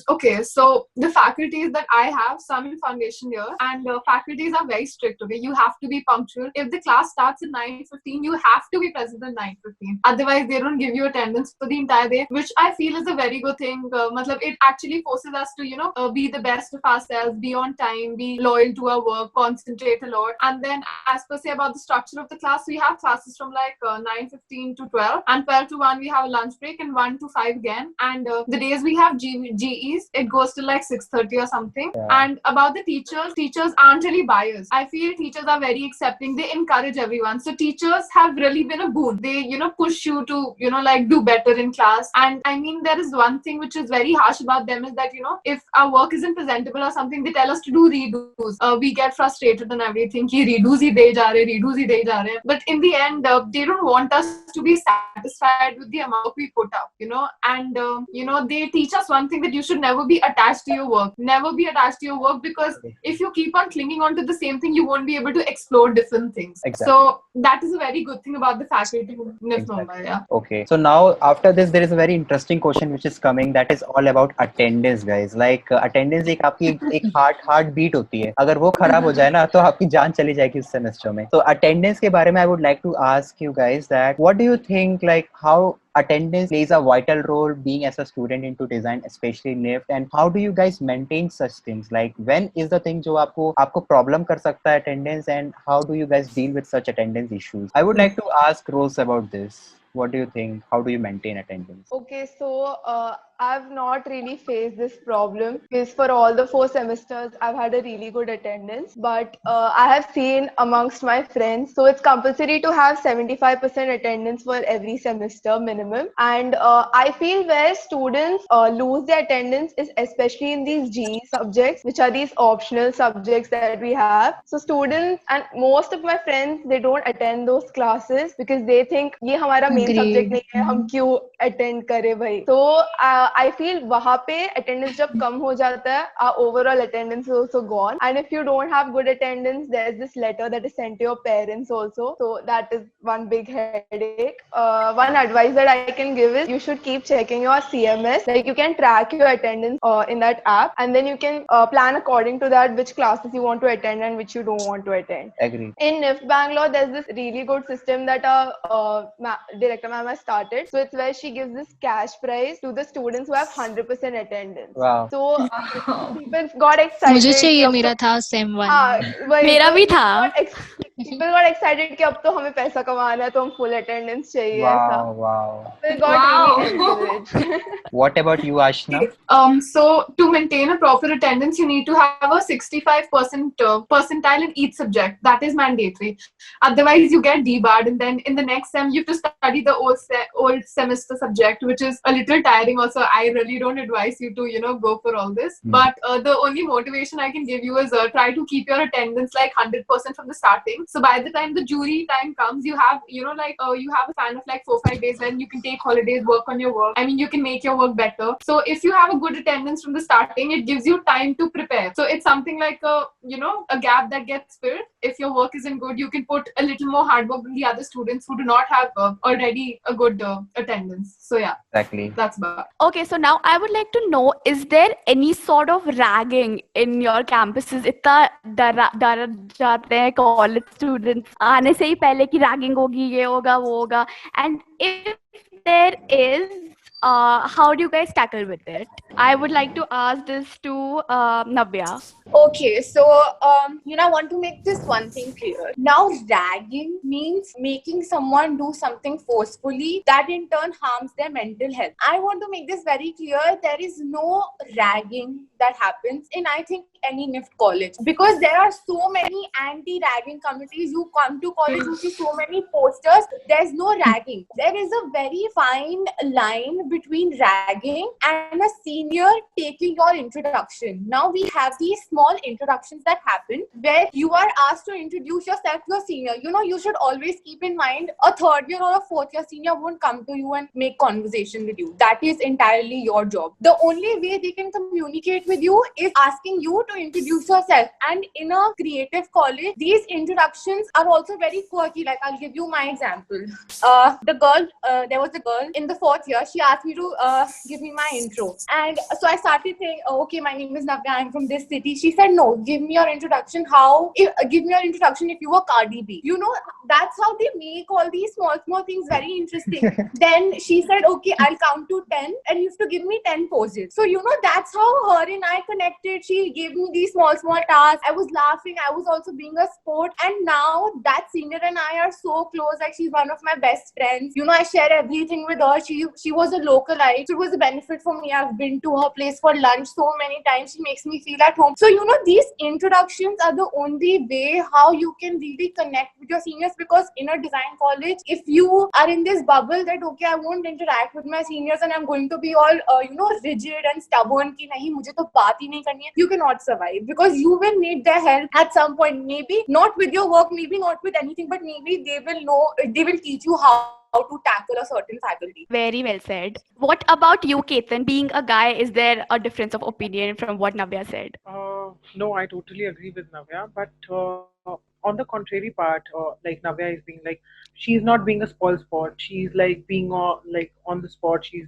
Okay, so the faculties that I have, some in foundation year, and faculties are very strict. Okay, you have to be punctual. If the class starts at 9:15, you have to be present at 9:15. Otherwise, they don't give you attendance for the entire day, which I feel is a very good thing. Matlab, it actually forces us to, be the best of ourselves, be on time, be loyal to our work, concentrate a lot. And then, as per se about the structure of the class, we have classes from like 9:15 to 12, and 12 to 1 we have a lunch break, and 1 to 5 again. And the days we have GEs, it goes to like 6:30 or something. Yeah. And about the teachers aren't really biased. I feel teachers are very accepting. They encourage everyone. So teachers have really been a boon. They, push you to, like do better in class. And I mean, there is one thing which is very harsh about them is that, if our work isn't presentable or something, they tell us to do redos. We get frustrated and everything. Ki redos hi de ja rahe. But in the end, they don't want us to be satisfied with the amount we put up, and, they teach us one thing, that you should never be attached to your work. Never be attached to your work, because if you keep on clinging on to the same thing, you won't be able to explore different things. Exactly. So that is a very good thing about the faculty of NIFT Mumbai. Yeah. Okay, so now after this there is a very interesting question which is coming, that is all about attendance, guys. Like attendance एक आपकी एक heart beat होती है. अगर वो खराब हो जाए ना तो आपकी जान चली जाएगी इस सेमेस्टर में. So attendance के बारे में I would like to ask you guys that what do you think, like how attendance plays a vital role being as a student into design, especially NIFT, and how do you guys maintain such things? Like when is the thing जो आपको problem कर सकता है attendance, and how do you guys deal with such attendance issues? I would like to ask Rose about this. What do you think? How do you maintain attendance? Okay, so I've not really faced this problem because for all the 4 semesters, I've had a really good attendance. But I have seen amongst my friends, so it's compulsory to have 75% attendance for every semester minimum. And I feel where students lose their attendance is especially in these GE subjects, which are these optional subjects that we have. So students and most of my friends, they don't attend those classes because they think ये हमारा main subject नहीं है, हम क्यों attend करें भाई. So I feel वहाँ पे attendance जब कम हो जाता है, our overall attendance is also gone. And if you don't have good attendance, there's this letter that is sent to your parents also. So that is one big headache. One advice that I can give is you should keep checking your CMS. Like you can track your attendance in that app, and then you can plan according to that which classes you want to attend and which you don't want to attend. Agree. In NIFT Bangalore, there's this really good system that our director ma'am has started. So it's where she gives this cash prize to the students who have 100% attendance. Wow. So people got excited. मुझे चाहिए, मेरा था same 1. मेरा भी था. People got excited कि अब तो हमें पैसा कमाना है, तो हम full attendance चाहिए. Wow, wow. People got really encouraged. What about you, Ashna? So to maintain a proper attendance, you need to have a 65% percentile in each subject. That is mandatory. Otherwise, you get debarred, and then in the next sem, you have to study the old semester subject, which is a little tiring. Also, I really don't advise you to go for all this. But the only motivation I can give you is try to keep your attendance like 100% from the starting. So by the time the jury time comes, you have you have a span of like 4-5 days when you can take holidays, work on your work. I mean, you can make your work better. So if you have a good attendance from the starting, it gives you time to prepare. So it's something like a gap that gets filled. If your work isn't good, you can put a little more hard work than the other students who do not have already a good attendance. So yeah, exactly. That's about. Okay, so now I would like to know, is there any sort of ragging in your campuses? इतना डर जाते हैं college students आने से ही पहले कि ragging होगी, ये होगा, वो होगा. And if there is, how do you guys tackle with it? I would like to ask this to Navya. Okay, so I want to make this one thing clear. Now, ragging means making someone do something forcefully that in turn harms their mental health. I want to make this very clear. There is no ragging that happens in, I think, any NIFT college, because there are so many anti-ragging committees. You come to college, you see so many posters. There's no ragging. There is a very fine line between ragging and a senior taking your introduction. Now we have these small introductions that happen where you are asked to introduce yourself to a senior. You know, you should always keep in mind a third year or a fourth year senior won't come to you and make conversation with you. That is entirely your job. The only way they can communicate with you is asking you to introduce yourself. And in a creative college, these introductions are also very quirky. Like, I'll give you my example. There was a girl in the fourth year. She asked me to give me my intro. And so I started saying, oh, okay, my name is Navya, I'm from this city. She said, no, give me your introduction. Give me your introduction if you were Cardi B. You know, that's how they make all these small things very interesting. Then she said, okay, I'll count to 10 and you have to give me 10 poses. So, you know, that's how her and I connected. She gave me these small tasks. I was laughing. I was also being a sport. And now that senior and I are so close. Like, she's one of my best friends. You know, I share everything with her. She was a localite. So it was a benefit for me. I've been to her place for lunch so many times. She makes me feel at home. So, you know, these introductions are the only way how you can really connect with your seniors, because in a design college, if you are in this bubble that, okay, I won't interact with my seniors and I'm going to be all, rigid and stubborn ki nahi, mujhe to baat hi nahi karni hai, you cannot survive, because you will need their help at some point. Maybe not with your work, maybe not with anything, but maybe they will teach you how to tackle a certain faculty. Very well said. What about you, Ketan? Being a guy, is there a difference of opinion from what Navya said? No, I totally agree with Navya, but on the contrary part, like Navya is being like, she's not being a spoil sport. She's like being on the spot. She's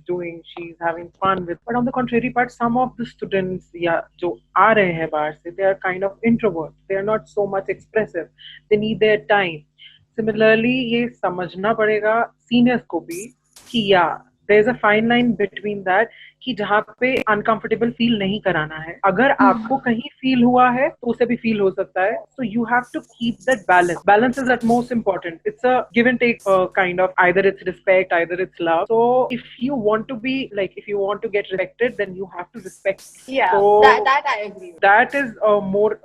having fun with. But on the contrary part, some of the students, जो आ रहे हैं बाहर से, they are kind of introverts. They are not so much expressive. They need their time. Similarly, ये समझना पड़ेगा seniors को भी कि there's a fine line between that कि जहाँ पे uncomfortable feel नहीं कराना है. अगर आपको कहीं feel हुआ है तो उसे भी feel हो सकता है. So you have to keep that balance. Balance is at most important. It's a give and take kind of, either it's respect, either it's love. So if you want to get respected, then you have to respect. Yeah, so that I agree with. That is more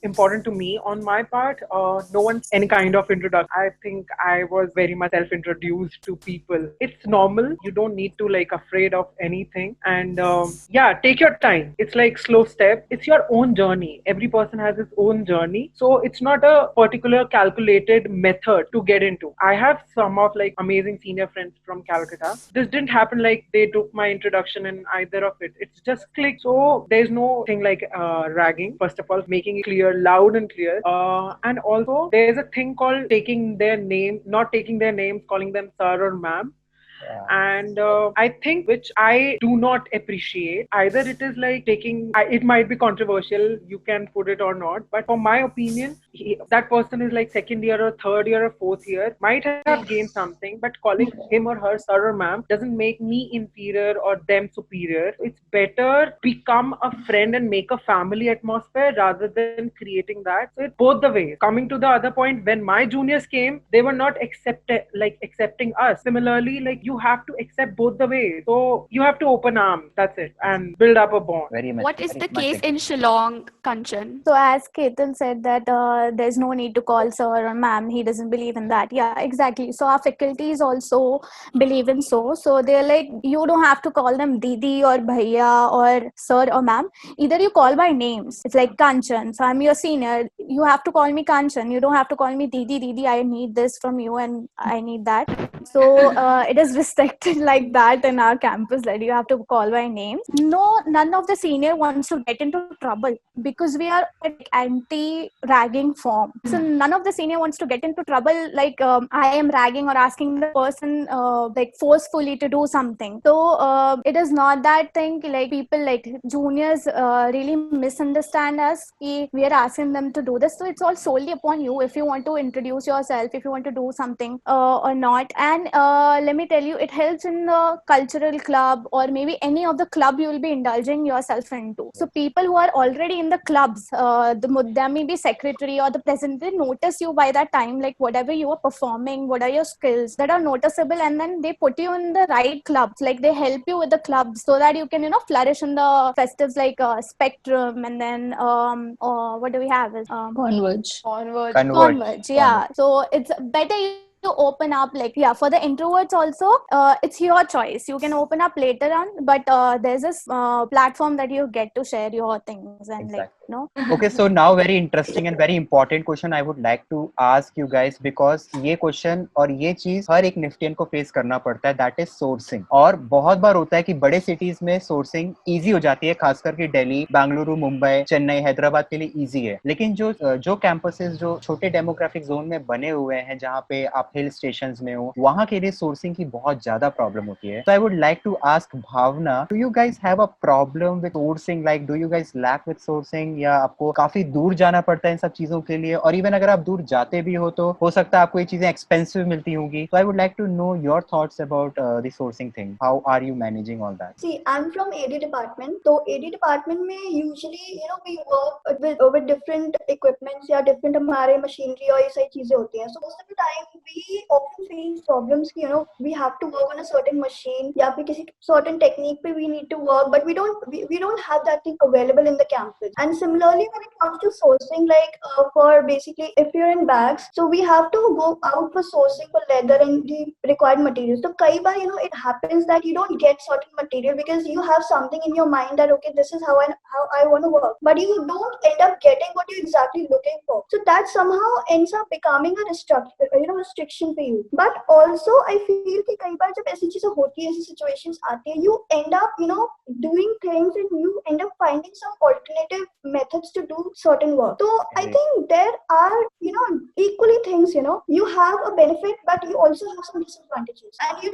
important to me on my part. No one any kind of introduction. I think I was very much self-introduced to people. It's normal. You don't need to afraid of anything. And take your time. It's like slow step. It's your own journey. Every person has his own journey. So it's not a particular calculated method to get into. I have some of amazing senior friends from Calcutta. This didn't happen like they took my introduction and either of it. It's just click. So there's no thing like ragging. First of all, making it clear, loud and clear. And also there's a thing called taking their name, not taking their names, calling them sir or ma'am. Yeah. And I think, which I do not appreciate, either it is it might be controversial, you can put it or not, but for my opinion, that person is second year or third year or fourth year, might have gained something, but calling him or her sir or ma'am doesn't make me inferior or them superior. It's better become a friend and make a family atmosphere rather than creating that. So it's both the ways. Coming to the other point, when my juniors came, they were not accepting us. Similarly, you have to accept both the ways. So you have to open arms, that's it, and build up a bond. Very much. What is the case in Shillong, Kanchan? So as Ketan said that there's no need to call sir or ma'am, he doesn't believe in that. Yeah, exactly. So our faculties also believe in so they're like, you don't have to call them Didi or Bhaiya or sir or ma'am. Either you call by names. It's like Kanchan. So I'm your senior. You have to call me Kanchan. You don't have to call me Didi. I need this from you and I need that. So it is restricted like that in our campus that you have to call by name. No, none of the senior wants to get into trouble because we are anti-ragging form. So none of the senior wants to get into trouble I am ragging or asking the person forcefully to do something. So it is not that thing people juniors really misunderstand us. We are asking them to do this. So it's all solely upon you if you want to introduce yourself, if you want to do something or not. And let me tell you, it helps in the cultural club or maybe any of the club you will be indulging yourself into. So people who are already in the clubs, there may be secretary or the president, they notice you by that time, whatever you are performing, what are your skills that are noticeable, and then they put you in the right clubs. They help you with the clubs so that you can flourish in the festives Spectrum, and then what do we have is Converge. Converge, yeah. So it's better open up, like, yeah, for the introverts also, it's your choice. You can open up later on, but there's this platform that you get to share your things and like, Exactly. you know. Okay, so now very interesting and very important question I would like to ask you guys, because ये question और ये चीज हर एक निफ्टियन को face करना पड़ता है, that is sourcing. और बहुत बार होता है कि बड़े सिटीज में सोर्सिंग इजी हो जाती है, खास करके दिल्ली, बेंगलुरु, मुंबई, चेन्नई, हैदराबाद के लिए इजी है. लेकिन जो कैंपसेस जो छोटे डेमोग्राफिक जोन में बने हुए हैं, जहाँ पे आप हिल स्टेशंस में हो, वहाँ के लिए सोर्सिंग की बहुत ज्यादा प्रॉब्लम होती है. So I would like to ask Bhavna, do you guys have a problem with sourcing? Like, do you guys lack with sourcing, या आपको काफी दूर जाना पड़ता है इन सब चीजों के लिए? और इवन अगर आप दूर जाते भी हो तो हो सकता है आपको ये चीजें एक्सपेंसिव मिलती होंगी. So I would like to know your thoughts about the sourcing thing. How are you managing all that? See, I'm from AD department. So AD department में usually, you know, we work with different equipments या different हमारे machinery और ये सारी चीजें होती हैं. So most of the time we often face problems कि, you know, we have to work on a certain machine या फिर किसी certain technique पे we need to work, but we don't have that thing available in the campus. And similarly, when it comes to sourcing, like for basically if you're in bags, so we have to go out for sourcing for leather and the required materials. So कई बार, you know, it happens that you don't get certain material because you have something in your mind that okay, this is how I want to work, but you don't end up getting what you're exactly looking for. So that somehow ends up becoming a restriction for you. But also I feel कि कई बार जब ऐसी चीजें होती है, ऐसी situations आती है, you end up, you know, doing things and you end up finding some alternative methods to do certain work. So I think there are, you know, equally things, you know, you have a benefit, but you also have some disadvantages, and you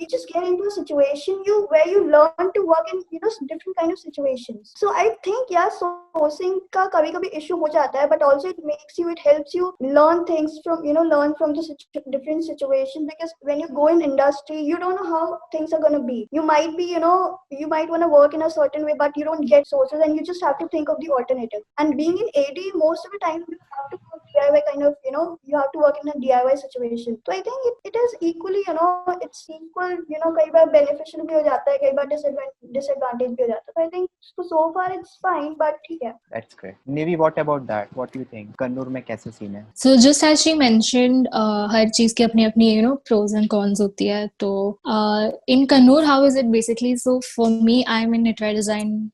just get into a situation where you learn to work in, you know, different kind of situations. So I think, yeah, sourcing का कभी-कभी issue हो जाता है, but also it helps you learn things from the different situations, because when you go in industry, you don't know how things are going to be. You might be, you know, you might want to work in a certain way, but you don't get sources, and you just have to think of the alternative. And being in AD, most of the time you have to work DIY kind of, you know, you have to work in a DIY situation. So I think it is equally, you know, it's equal, you know, कई बार beneficial भी हो जाता है, कई बार disadvantage भी हो जाता है. So I think so far it's fine, but ठीक है. That's great. Nivi, what about that? What do you think? Kannur में कैसे सीन है? So just as she mentioned, हर चीज की अपनी अपनी, you know, pros and cons होती है. तो in Kannur, how is it basically? So for me, I'm in knitwear design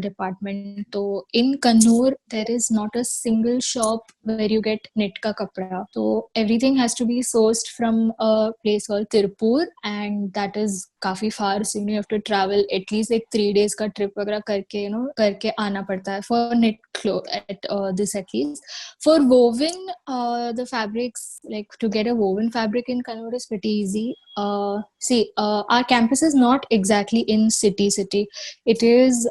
department. So in Kannur, there is not a single shop where you get knit ka kapda. So everything has to be sourced from a place called Tirupur, and that is काफी far. So you have to travel at least like 3 days का trip वगैरह करके, you know, करके आना पड़ता है for knit clothes at least. For woven, the fabrics, like to get a woven fabric in Kannur is pretty easy. Our campus is not exactly in city. It is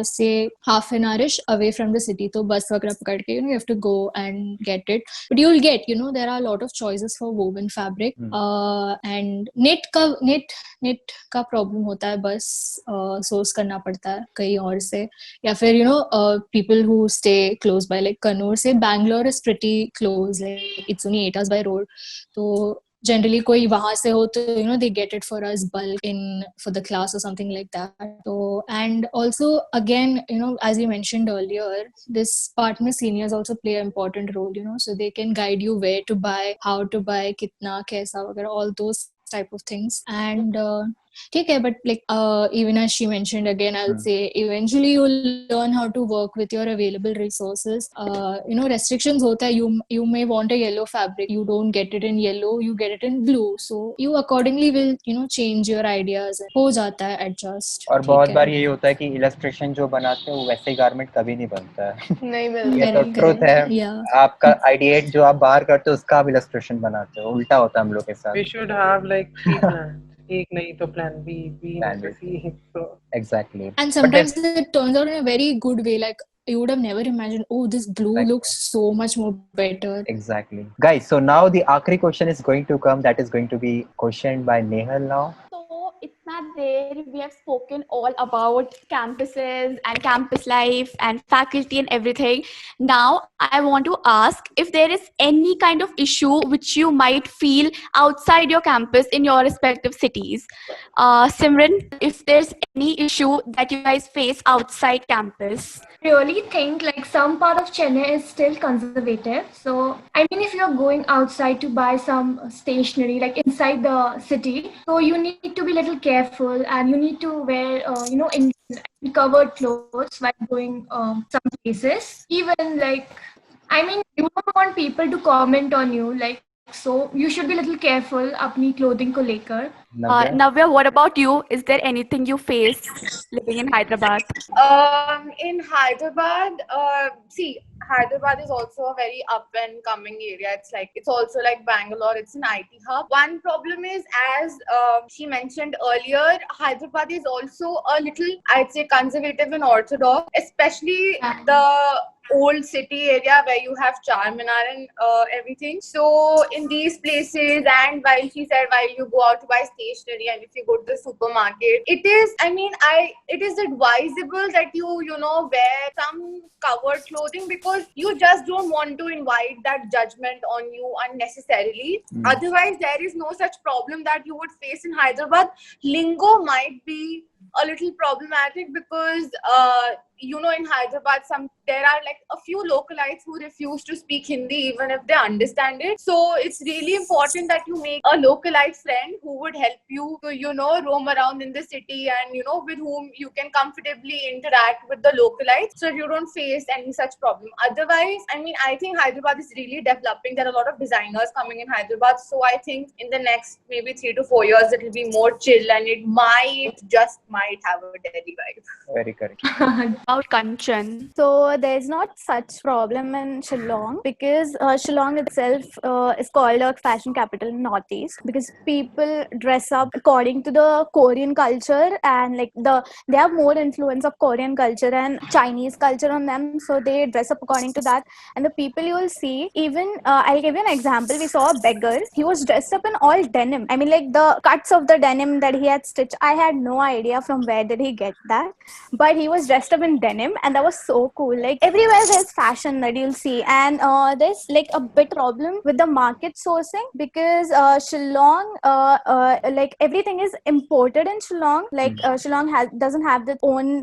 say half an hourish away from the city. So bus वगैरह पकड़ के, you know, you have to go and get it. But you'll get, you know, there are a lot of choices for woven fabric. And knit का problem होता है, बस source करना पड़ता है कहीं और से, या फिर, you know, people who stay close by, like Kannur से Bangalore is pretty close, like it's only 8 hours by road. So generally कोई वहाँ से हो तो, you know, they get it for us bulk in for the class or something like that. So, and also again, you know, as you mentioned earlier, this partner seniors also play an important role, you know, so they can guide you where to buy, how to buy, कितना कैसा वगैरह, all those type of things. And ठीक है, but like even as she mentioned, again I'll say eventually you'll learn how to work with your available resources. You know, restrictions होता है, you may want a yellow fabric, you don't get it in yellow, you get it in blue, so you accordingly will, you know, change your ideas. हो जाता है adjust. और बहुत बार यही होता है कि illustration जो बनाते हैं वो वैसे गारमेंट कभी नहीं बनता है. नहीं मिलता. ये तो ट्रुथ है. आपका आइडिएट जो आप बाहर करते हो उसका आप illustration बनाते हो, उल्टा होता है हम लोग के साथ. We should have like 3 plans. एक नहीं तो plan B नहीं तो C. So exactly. And sometimes it turns out in a very good way, like you would have never imagined, oh, this blue looks so much more better. Exactly. Guys, so now the आखिरी question is going to come, that is going to be questioned by Nehal now. So it's Matt, there we have spoken all about campuses and campus life and faculty and everything. Now, I want to ask if there is any kind of issue which you might feel outside your campus in your respective cities. Simran, if there's any issue that you guys face outside campus. Really think like some part of Chennai is still conservative. So, I mean, if you're going outside to buy some stationery, like inside the city, so you need to be a little careful and you need to wear, in covered clothes while going some places. Even like, I mean, you don't want people to comment on you, like, so you should be a little careful अपनी clothing को लेकर. Navya, what about you? Is there anything you face living in Hyderabad? In Hyderabad, see, Hyderabad is also a very up and coming area. It's also like Bangalore. It's an IT hub. One problem is, as she mentioned earlier, Hyderabad is also a little, I'd say, conservative and orthodox, especially the old city area where you have Charminar and everything. So in these places, and while you go out to buy stationery and if you go to the supermarket, it is advisable that you wear some covered clothing, because you just don't want to invite that judgment on you unnecessarily. Otherwise, there is no such problem that you would face in Hyderabad. Lingo might be a little problematic because in Hyderabad there are like a few localites who refuse to speak Hindi even if they understand it. So it's really important that you make a localite friend who would help you to roam around in the city and with whom you can comfortably interact with the localites, so you don't face any such problem. Otherwise, I think Hyderabad is really developing. There are a lot of designers coming in Hyderabad, so I think in the next maybe 3 to 4 years it will be more chill and it might have a Delhi vibe. Very correct. About Kanchan. So there's not such problem in Shillong, because Shillong itself is called a fashion capital in Northeast, because people dress up according to the Korean culture, and like they have more influence of Korean culture and Chinese culture on them, so they dress up according to that. And the people you will see, even I'll give you an example. We saw a beggar. He was dressed up in all denim. Like the cuts of the denim that he had stitched, I had no idea from where did he get that, but he was dressed up in denim, and that was so cool. Like everywhere there's fashion that you'll see, and there's like a bit problem with the market sourcing, because Shillong like everything is imported in Shillong. Like Shillong doesn't have their own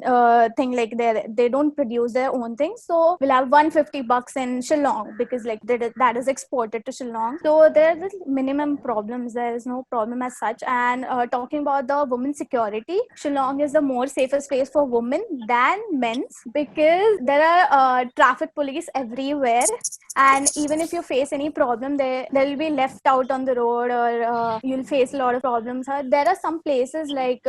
thing, like they don't produce their own thing, so we'll have $150 in Shillong because like that is exported to Shillong. So there are the minimum problems. There is no problem as such. And talking about the women's security, Shillong is the more safest place for women than men's, because there are traffic police everywhere, and even if you face any problem, they'll be left out on the road, or you'll face a lot of problems. There are some places like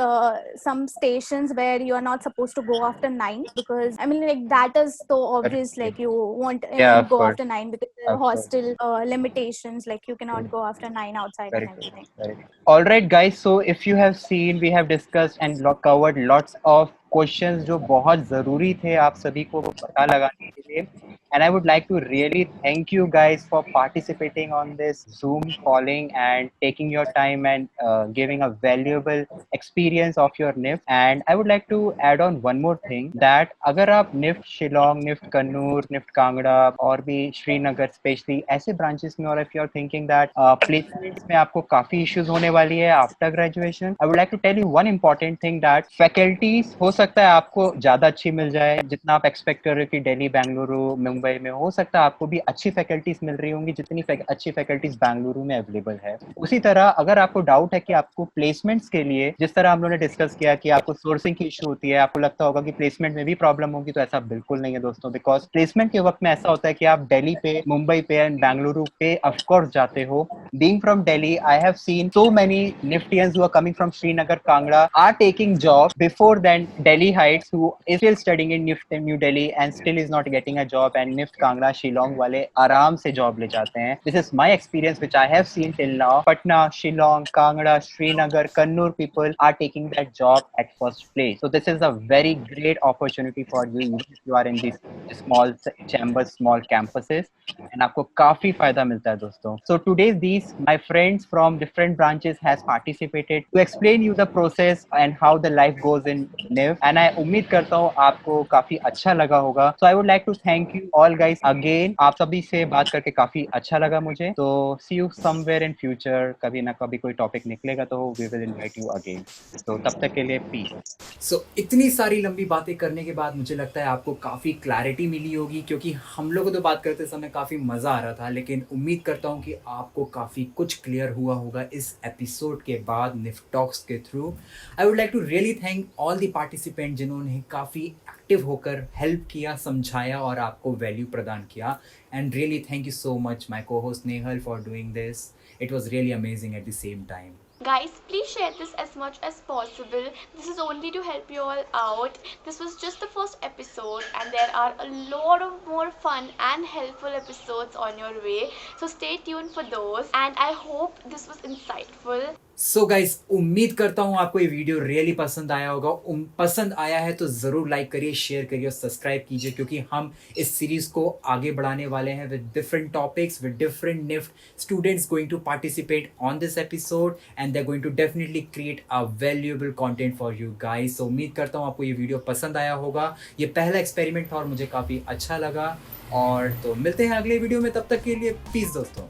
some stations where you are not supposed to go after 9, because like that is so obvious. Like you won't go after 9 because there are hostel limitations, like you cannot go after 9 outside and everything. All right, guys. So if you have seen, we have discussed and covered lots of questions जो बहुत ज़रूरी थे आप सभी को पता लगाने के लिए. And I would like to really thank you guys for participating on this Zoom calling and taking your time and giving a valuable experience of your NIFT. And I would like to add on one more thing, that अगर आप NIFT Shillong, NIFT Kannur, NIFT Kangra और भी Srinagar specially ऐसे branches में, और if you're thinking that placements में आपको काफ़ी issues होने वाली है after graduation, I would like to tell you one important thing, that faculties हो सकता है आपको ज़्यादा अच्छी मिल जाए जितना आप एक्सपेक्ट कर रहे हो कि दिल्ली, बेंगलुरु, मुंबई में. हो सकता है आपको भी अच्छी फैकल्टीज मिल रही होंगी जितनी अच्छी फैकल्टीज बेंगलुरु में अवेलेबल है. उसी तरह अगर आपको डाउट है कि आपको प्लेसमेंट्स के लिए, जिस तरह हम लोगों ने डिस्कस किया कि आपको सोर्सिंग की इशू होती है, आपको लगता होगा कि प्लेसमेंट में भी प्रॉब्लम होगी, तो ऐसा बिल्कुल नहीं है दोस्तों. बिकॉज प्लेसमेंट के वक्त में ऐसा होता है कि आप दिल्ली पे, मुंबई पे एंड बेंगलुरु पे ऑफकोर्स जाते हो. Being from Delhi, I have scene so many Niftians who are coming from Srinagar, Kangra are taking job before then Delhi Heights, who is still studying in New Delhi and still is not getting a job, and and NIFT Kangra Shillong वाले आराम से job ले जाते हैं. This is my experience which I have seen till now. Patna, Shillong, Kangra, Srinagar, Kannur people are taking that job at first place. So this is a very great opportunity for you even if you are in these small chambers, small campuses, and आपको काफी फायदा मिलता है दोस्तों. So today these my friends from different branches has participated to explain you the process and how the life goes in NIF, and I उम्मीद करता हूँ आपको काफी अच्छा लगा होगा. So I would like to thank you all guys again. आप सभी से बात करके काफी अच्छा लगा मुझे. तो see you somewhere in future. कभी ना कभी कोई टॉपिक निकलेगा तो we will invite you again. तो तब तक के लिए peace. So, इतनी सारी लंबी बातें करने के बाद मुझे लगता है आपको काफ़ी क्लैरिटी मिली होगी, क्योंकि हम लोगों को तो बात करते समय काफ़ी मज़ा आ रहा था, लेकिन उम्मीद करता हूँ कि आपको काफ़ी कुछ क्लियर हुआ होगा इस एपिसोड के बाद निफ्ट टॉक्स के through. I would like to really thank all the participant जिन्होंने काफ़ी एक्टिव होकर हेल्प किया, समझाया और आपको वैल्यू प्रदान किया. And really thank you so much my को host Nehal for doing this. It was really amazing at the same time. Guys, please share this as much as possible. This is only to help you all out. This was just the first episode and there are a lot of more fun and helpful episodes on your way. So stay tuned for those and I hope this was insightful. So guys, उम्मीद करता हूँ आपको ये video really पसंद आया होगा. पसंद आया है तो ज़रूर लाइक करिए, शेयर करिए और सब्सक्राइब कीजिए, क्योंकि हम इस सीरीज़ को आगे बढ़ाने वाले हैं with different topics, with different NIFT students going to participate on this episode and they are going to definitely create a valuable content for you guys. So उम्मीद करता हूँ आपको ये वीडियो पसंद आया होगा. ये पहला एक्सपेरिमेंट था और मुझे काफ़ी अच्छा लगा. और तो मिलते हैं अगले वीडियो में, तब तक के लिए पीस दोस्तों.